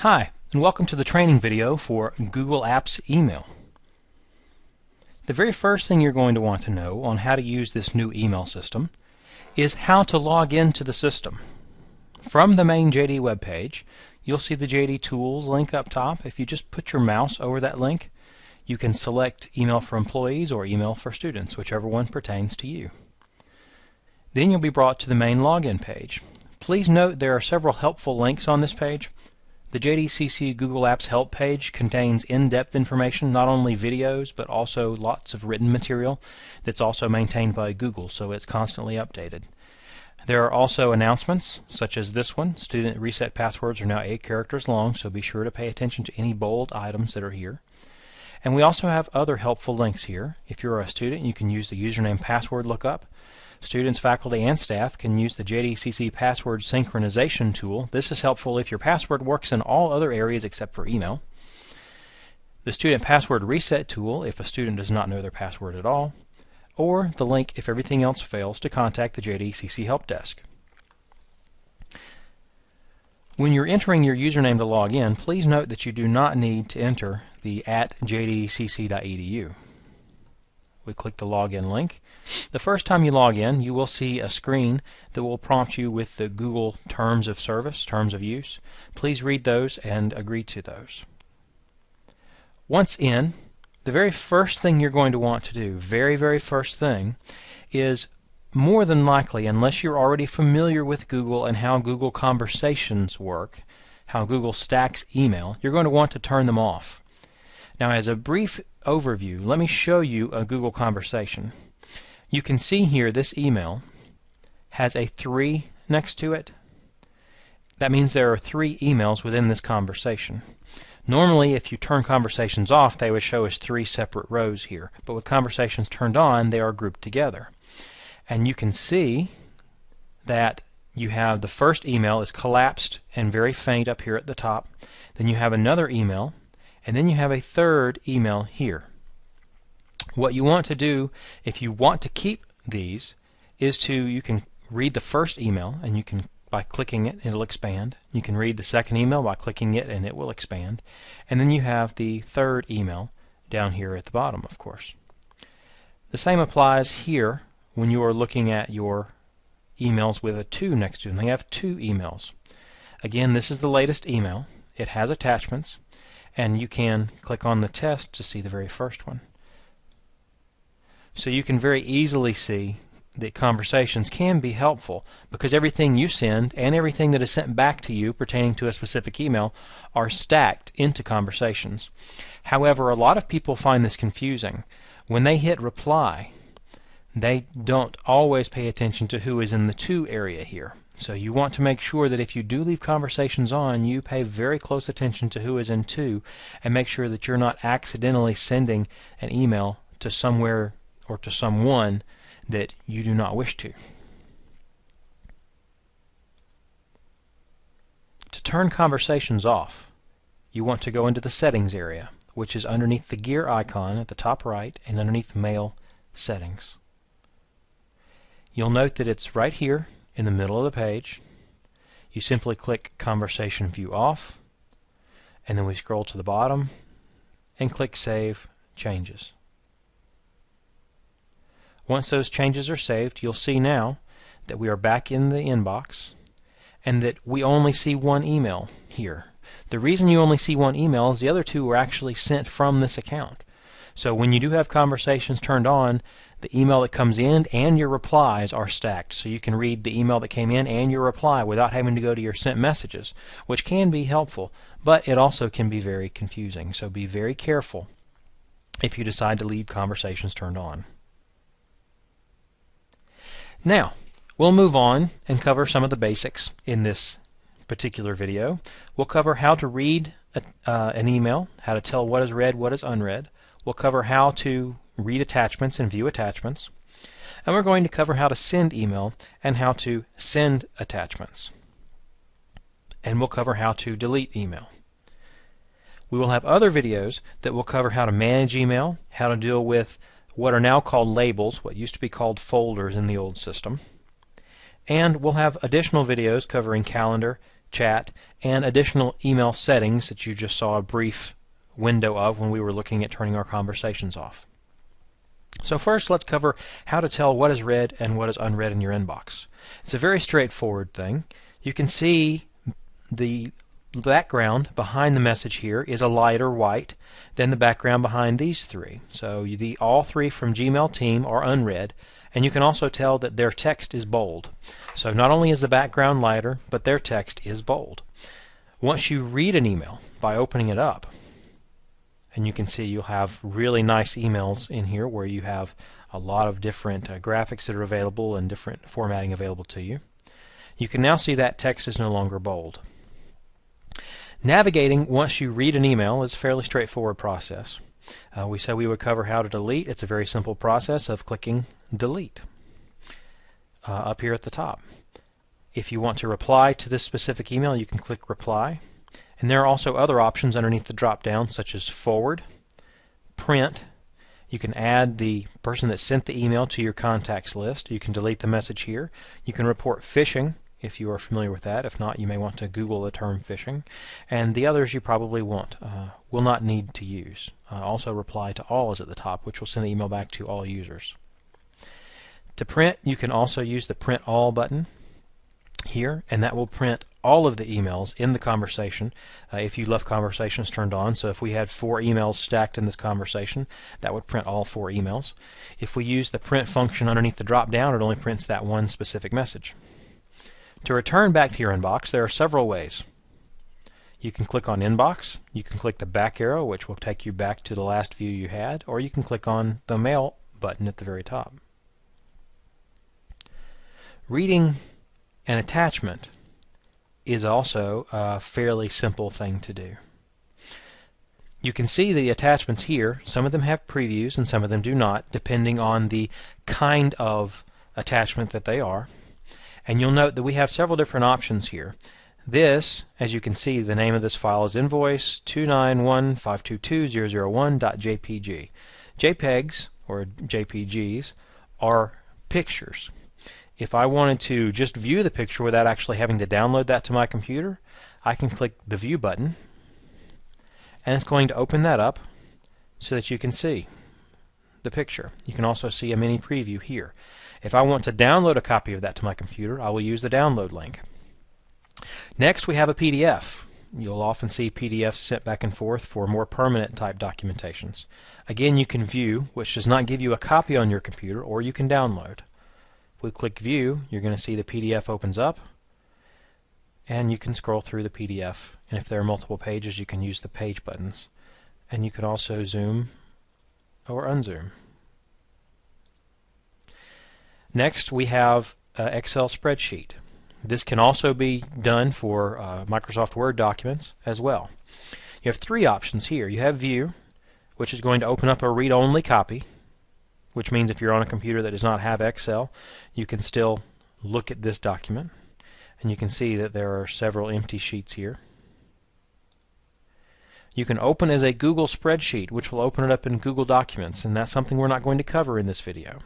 Hi, and welcome to the training video for Google Apps Email. The very first thing you're going to want to know on how to use this new email system is how to log into the system. From the main JD webpage, you'll see the JD Tools link up top. If you just put your mouse over that link, you can select Email for Employees or Email for Students, whichever one pertains to you. Then you'll be brought to the main login page. Please note there are several helpful links on this page. The JDCC Google Apps Help page contains in-depth information, not only videos, but also lots of written material that's also maintained by Google, so it's constantly updated. There are also announcements, such as this one. Student reset passwords are now 8 characters long, so be sure to pay attention to any bold items that are here. And we also have other helpful links here. If you're a student, you can use the username password lookup. Students, faculty, and staff can use the JDCC password synchronization tool. This is helpful if your password works in all other areas except for email. The student password reset tool if a student does not know their password at all. Or the link if everything else fails to contact the JDCC help desk. When you're entering your username to log in, please note that you do not need to enter the @jdcc.edu. We click the login link. The first time you log in, you will see a screen that will prompt you with the Google Terms of Service, Terms of Use. Please read those and agree to those. Once in, the very first thing you're going to want to do, very first thing, is more than likely, unless you're already familiar with Google and how Google Conversations work, how Google stacks email, you're going to want to turn them off. Now, as a brief overview, let me show you a Google Conversation. You can see here this email has a 3 next to it. That means there are 3 emails within this conversation. Normally, if you turn conversations off, they would show as 3 separate rows here. But with conversations turned on, they are grouped together. And you can see that you have the first email is collapsed and very faint up here at the top. Then you have another email, and then you have a third email here. What you want to do, if you want to keep these, is you can read the first email, and you can, by clicking it, it'll expand. You can read the second email by clicking it, and it will expand. And then you have the third email down here at the bottom, of course. The same applies here when you are looking at your emails with a 2 next to them. They have 2 emails. Again, this is the latest email. It has attachments, and you can click on the test to see the very first one. So you can very easily see that conversations can be helpful because everything you send and everything that is sent back to you pertaining to a specific email are stacked into conversations. However, a lot of people find this confusing. When they hit reply, they don't always pay attention to who is in the 2 area here. So you want to make sure that if you do leave conversations on, you pay very close attention to who is in 2 and make sure that you're not accidentally sending an email to somewhere or to someone that you do not wish to. To turn conversations off, you want to go into the settings area, which is underneath the gear icon at the top right and underneath Mail Settings. You'll note that it's right here in the middle of the page. You simply click Conversation View Off, and then we scroll to the bottom and click Save Changes. Once those changes are saved, you'll see now that we are back in the inbox and that we only see 1 email here. The reason you only see 1 email is the other 2 were actually sent from this account. So when you do have conversations turned on, the email that comes in and your replies are stacked. So you can read the email that came in and your reply without having to go to your sent messages, which can be helpful, but it also can be very confusing. So be very careful if you decide to leave conversations turned on. Now, we'll move on and cover some of the basics in this particular video. We'll cover how to read an email, how to tell what is read, what is unread. We'll cover how to read attachments and view attachments. And we're going to cover how to send email and how to send attachments. And we'll cover how to delete email. We will have other videos that will cover how to manage email, how to deal with what are now called labels, what used to be called folders in the old system. And we'll have additional videos covering calendar, chat, and additional email settings that you just saw a brief window of when we were looking at turning our conversations off. So first, let's cover how to tell what is read and what is unread in your inbox. It's a very straightforward thing. You can see the background behind the message here is a lighter white than the background behind these three. So all three from Gmail Team are unread, and you can also tell that their text is bold. So not only is the background lighter, but their text is bold. Once you read an email by opening it up, and you can see you'll have really nice emails in here where you have a lot of different graphics that are available and different formatting available to you. You can now see that text is no longer bold. Navigating once you read an email is a fairly straightforward process. We said we would cover how to delete. It's a very simple process of clicking delete up here at the top. If you want to reply to this specific email, you can click reply. And there are also other options underneath the drop down, such as forward, print. You can add the person that sent the email to your contacts list. You can delete the message here. You can report phishing if you are familiar with that. If not, you may want to Google the term phishing. And the others you probably will not need to use. Also reply to all is at the top, which will send the email back to all users. To print, you can also use the print all button here, and that will print all of the emails in the conversation if you left conversations turned on. So if we had 4 emails stacked in this conversation, that would print all 4 emails. If we use the print function underneath the drop down, it only prints that one specific message. To return back to your inbox, there are several ways. You can click on Inbox, you can click the back arrow, which will take you back to the last view you had, or you can click on the Mail button at the very top. Reading an attachment is also a fairly simple thing to do. You can see the attachments here. Some of them have previews and some of them do not, depending on the kind of attachment that they are. And you'll note that we have several different options here. This, as you can see, the name of this file is invoice 291522001.jpg. JPEGs, or JPGs, are pictures. If I wanted to just view the picture without actually having to download that to my computer, I can click the View button, and it's going to open that up so that you can see the picture. You can also see a mini preview here. If I want to download a copy of that to my computer, I will use the download link. Next, we have a PDF. You'll often see PDFs sent back and forth for more permanent type documentations. Again, you can view, which does not give you a copy on your computer, or you can download. If we click View, you're going to see the PDF opens up, and you can scroll through the PDF. And if there are multiple pages, you can use the page buttons. And you can also zoom or unzoom. Next, we have an Excel spreadsheet. This can also be done for Microsoft Word documents as well. You have 3 options here. You have View, which is going to open up a read-only copy, which means if you're on a computer that does not have Excel, you can still look at this document. And you can see that there are several empty sheets here. You can open as a Google spreadsheet, which will open it up in Google Documents, and that's something we're not going to cover in this video.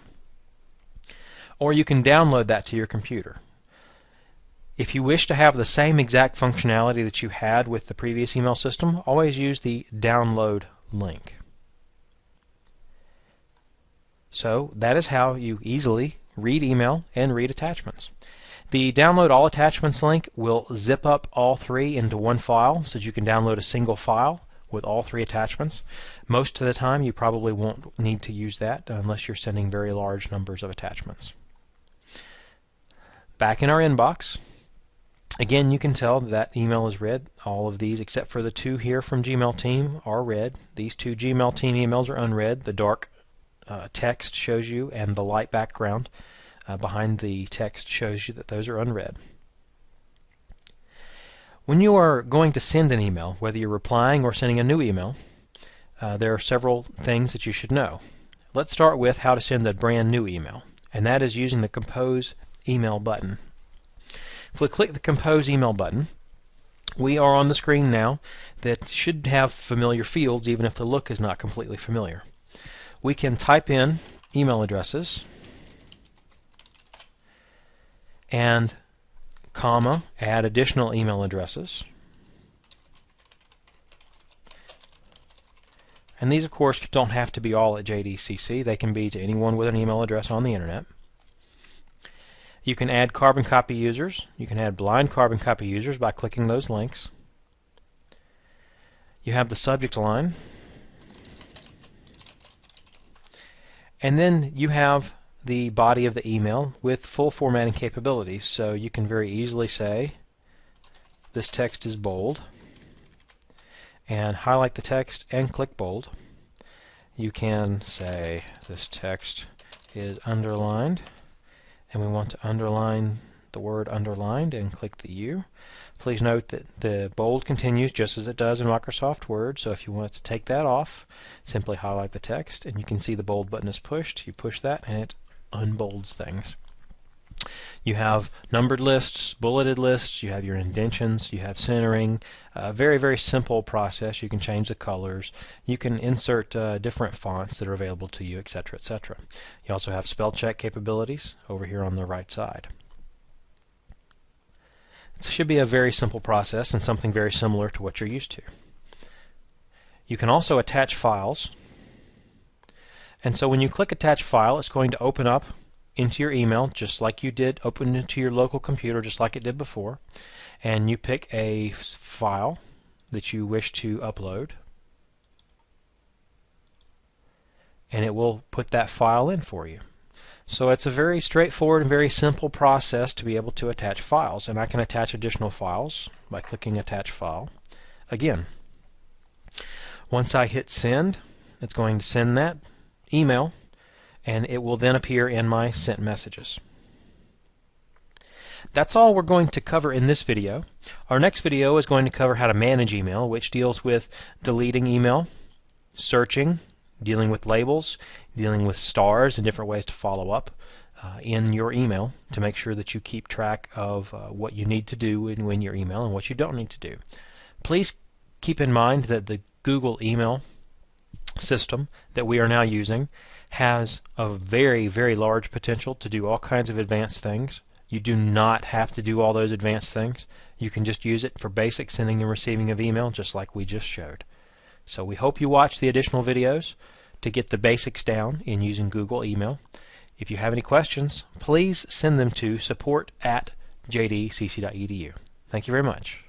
Or you can download that to your computer. If you wish to have the same exact functionality that you had with the previous email system, always use the download link. So that is how you easily read email and read attachments. The download all attachments link will zip up all 3 into one file so that you can download a single file with all 3 attachments. Most of the time you probably won't need to use that unless you're sending very large numbers of attachments. Back in our inbox, again, you can tell that email is read. All of these, except for the 2 here from Gmail Team, are read. These 2 Gmail Team emails are unread. The dark text shows you, and the light background behind the text shows you that those are unread. When you are going to send an email, whether you're replying or sending a new email, there are several things that you should know. Let's start with how to send a brand new email, and that is using the Compose Email button. If we click the Compose Email button, we are on the screen now that should have familiar fields, even if the look is not completely familiar. We can type in email addresses and comma, add additional email addresses. And these, of course, don't have to be all at JDCC. They can be to anyone with an email address on the internet. You can add carbon copy users. You can add blind carbon copy users by clicking those links. You have the subject line. And then you have the body of the email with full formatting capabilities. So you can very easily say, this text is bold, and highlight the text and click bold. You can say, this text is underlined, and we want to underline the word underlined and click the U. Please note that the bold continues just as it does in Microsoft Word, so if you want to take that off, simply highlight the text, and you can see the bold button is pushed. You push that and it unbolds things. You have numbered lists, bulleted lists, you have your indentions, you have centering. Very, very simple process. You can change the colors, you can insert different fonts that are available to you, etc., etc. You also have spell check capabilities over here on the right side. It should be a very simple process and something very similar to what you're used to. You can also attach files, and so when you click attach file, it's going to open up into your email just like you did, open into your local computer just like it did before, and you pick a file that you wish to upload, and it will put that file in for you. So it's a very straightforward and very simple process to be able to attach files, and I can attach additional files by clicking attach file. Again, once I hit send, it's going to send that email, and it will then appear in my sent messages. That's all we're going to cover in this video. Our next video is going to cover how to manage email, which deals with deleting email, searching, dealing with labels, dealing with stars and different ways to follow up in your email to make sure that you keep track of what you need to do in your email and what you don't need to do. Please keep in mind that the Google email system that we are now using has a very, very large potential to do all kinds of advanced things. You do not have to do all those advanced things. You can just use it for basic sending and receiving of email just like we just showed. So we hope you watch the additional videos to get the basics down in using Google email. If you have any questions, please send them to support@jdcc.edu. Thank you very much.